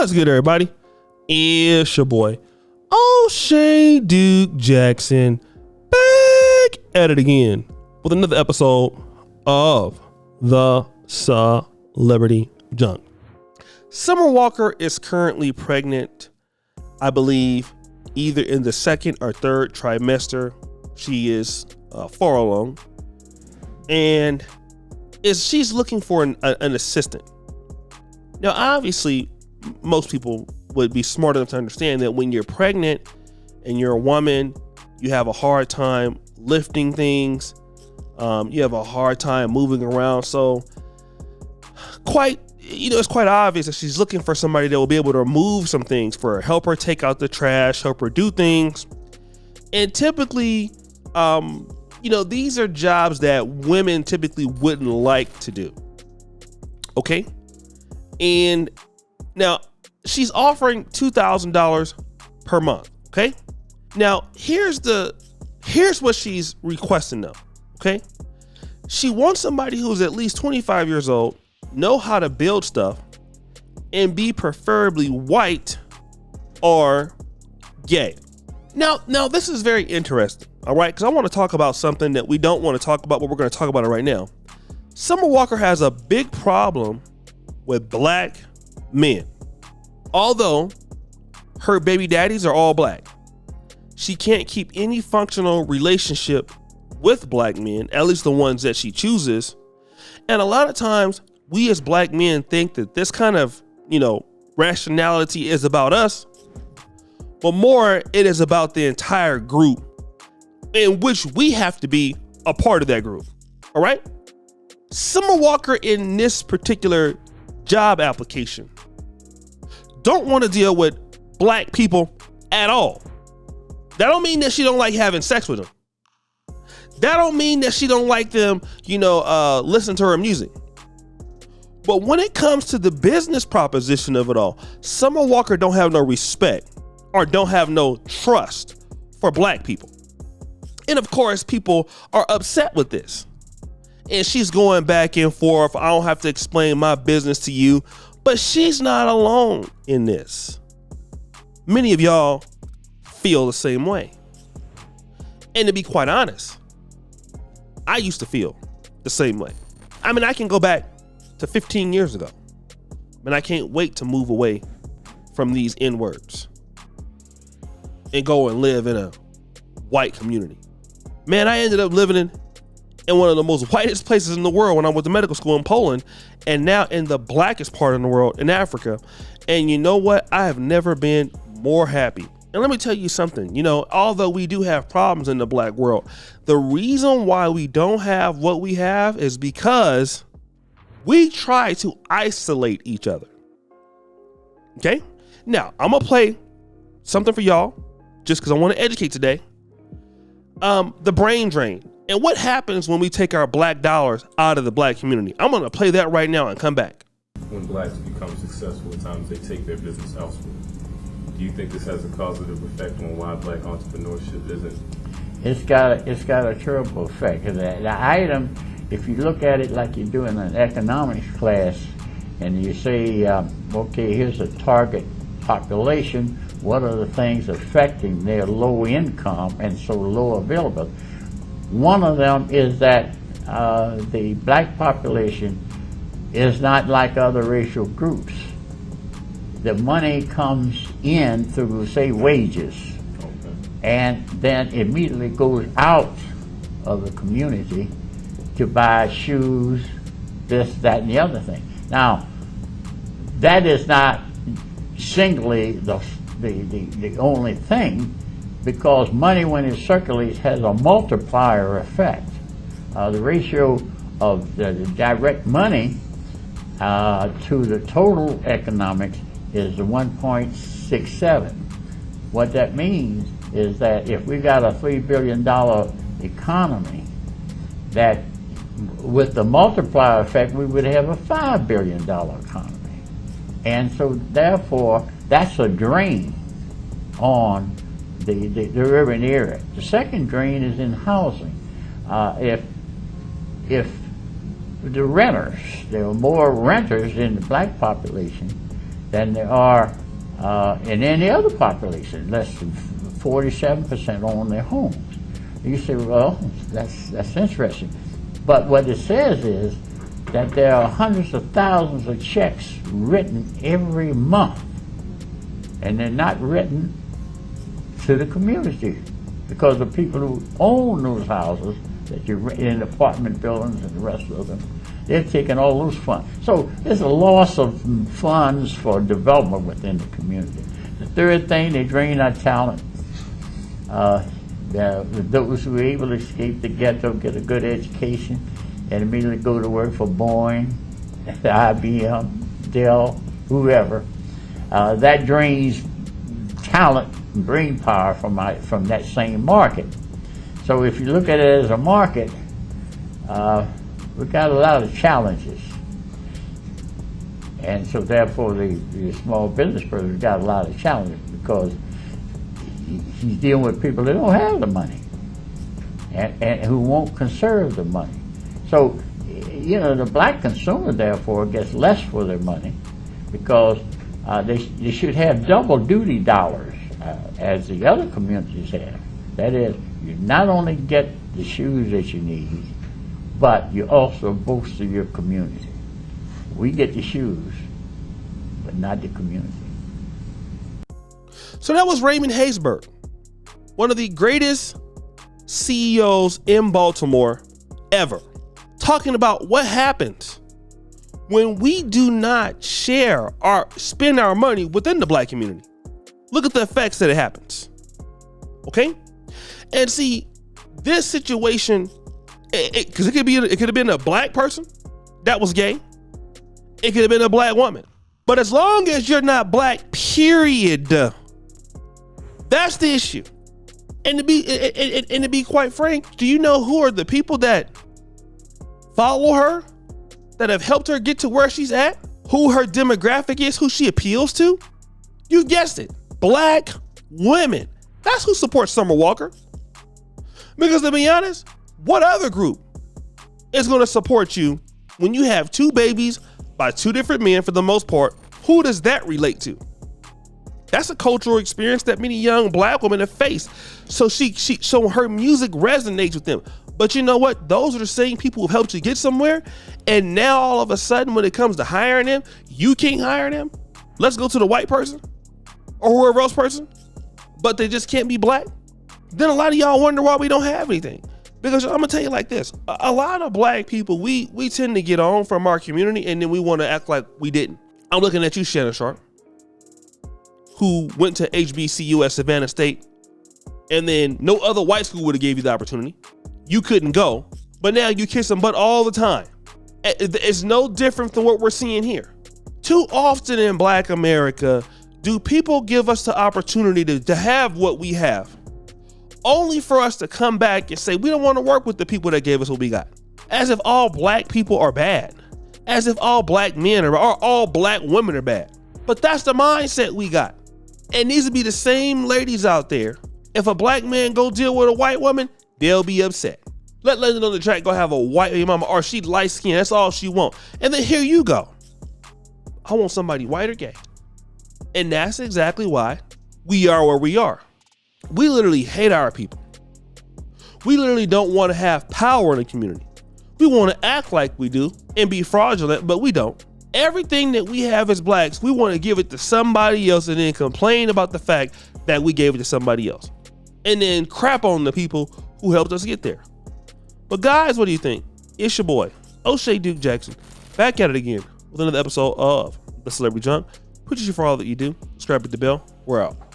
What's good, everybody? It's your boy, O'Shea Duke Jackson, back at it again with another episode of the Celebrity Junk. Summer Walker is currently pregnant, I believe, either in the second or third trimester. She is far along, and she's looking for an assistant. Now, obviously, most people would be smart enough to understand that when you're pregnant and you're a woman, you have a hard time lifting things. You have a hard time moving around. So it's quite obvious that she's looking for somebody that will be able to remove some things for her, help her take out the trash, help her do things. And typically, these are jobs that women typically wouldn't like to do. Okay. And now she's offering $2,000 per month. Okay. Now here's what she's requesting though. Okay. She wants somebody who's at least 25 years old, know how to build stuff, and be preferably white or gay. Now this is very interesting. All right. Because I want to talk about something that we don't want to talk about, but we're going to talk about it right now. Summer Walker has a big problem with black men. Although her baby daddies are all black, she can't keep any functional relationship with black men, at least the ones that she chooses. And a lot of times we as black men think that this kind of, rationality is about us, but more it is about the entire group in which we have to be a part of that group. All right. Summer Walker in this particular job application don't want to deal with black people at all. That don't mean that she don't like having sex with them. That don't mean that she don't like them, listen to her music. But when it comes to the business proposition of it all, Summer Walker don't have no respect or don't have no trust for black people. And of course, people are upset with this. And she's going back and forth. I don't have to explain my business to you, but she's not alone in this. Many of y'all feel the same way. And to be quite honest, I used to feel the same way. I mean, I can go back to 15 years ago, and I can't wait to move away from these N-words and go and live in a white community. Man, I ended up living in one of the most whitest places in the world when I went to medical school in Poland, and now in the blackest part of the world in Africa. And you know what? I have never been more happy. And let me tell you something, although we do have problems in the black world, the reason why we don't have what we have is because we try to isolate each other. Okay? Now, I'm going to play something for y'all just because I want to educate today. The brain drain. And what happens when we take our black dollars out of the black community? I'm going to play that right now and come back. When blacks become successful, at times they take their business elsewhere. Do you think this has a causative effect on why black entrepreneurship isn't? It's got a terrible effect. The item, if you look at it like you do in an economics class, and you say, okay, here's a target population, what are the things affecting their low income and so low availability? One of them is that the black population is not like other racial groups. The money comes in through, say, wages, and then immediately goes out of the community to buy shoes, this, that, and the other thing. Now, that is not singly the only thing, because money, when it circulates, has a multiplier effect. The ratio of the direct money to the total economics is 1.67. What that means is that if we got a $3 billion economy, that with the multiplier effect, we would have a $5 billion economy. And so therefore, that's a drain on the urban area. The second drain is in housing. If the renters, there are more renters in the black population, than there are in any other population. Less than 47% own their homes. You say, well, that's interesting. But what it says is that there are hundreds of thousands of checks written every month, and they're not written to the community, because the people who own those houses that you're in apartment buildings and the rest of them, they're taking all those funds. So there's a loss of funds for development within the community. The third thing, they drain our talent. Those who are able to escape the ghetto get a good education and immediately go to work for Boeing, IBM, Dell, whoever. That drains talent and brain power from that same market. So if you look at it as a market, we've got a lot of challenges. And so therefore the small business person's got a lot of challenges, because he's dealing with people that don't have the money and who won't conserve the money. So, you know, the black consumer therefore gets less for their money, because they should have double duty dollars as the other communities have. That is, you not only get the shoes that you need, but you also bolster your community. We get the shoes, but not the community. So that was Raymond Haysbert, one of the greatest CEOs in Baltimore ever, talking about what happens when we do not spend our money within the black community. Look at the effects that it happens. Okay? And see, this situation, because it could have been a black person that was gay. It could have been a black woman. But as long as you're not black, period, that's the issue. And to be quite frank, do you know who are the people that follow her, that have helped her get to where she's at? Who her demographic is, who she appeals to? You guessed it, black women. That's who supports Summer Walker. Because to be honest, what other group is going to support you when you have two babies by two different men for the most part? Who does that relate to? That's a cultural experience that many young black women have faced. So so her music resonates with them. But you know what? Those are the same people who helped you get somewhere. And now all of a sudden, when it comes to hiring them, you can't hire them. Let's go to the white person or whoever else person, but they just can't be black. Then a lot of y'all wonder why we don't have anything. Because I'm gonna tell you like this, a lot of black people, we tend to get on from our community and then we wanna act like we didn't. I'm looking at you, Shannon Sharp, who went to HBCU at Savannah State, and then no other white school would have gave you the opportunity. You couldn't go, but now you kiss them butt all the time. It's no different than what we're seeing here. Too often in black America, do people give us the opportunity to have what we have, only for us to come back and say, we don't want to work with the people that gave us what we got. As if all black people are bad. As if all black men or all black women are bad. But that's the mindset we got. It needs to be the same ladies out there. If a black man go deal with a white woman, they'll be upset. Let London on the track go have a white mama, or she light skin, that's all she want. And then here you go. I want somebody white or gay. And that's exactly why we are where we are. We literally hate our people. We literally don't want to have power in the community. We want to act like we do and be fraudulent, but we don't. Everything that we have as blacks, we want to give it to somebody else and then complain about the fact that we gave it to somebody else. And then crap on the people who helped us get there. But guys, what do you think? It's your boy, O'Shea Duke Jackson, back at it again with another episode of The Celebrity Junk. Appreciate you for all that you do. Subscribe, hit the bell. We're out.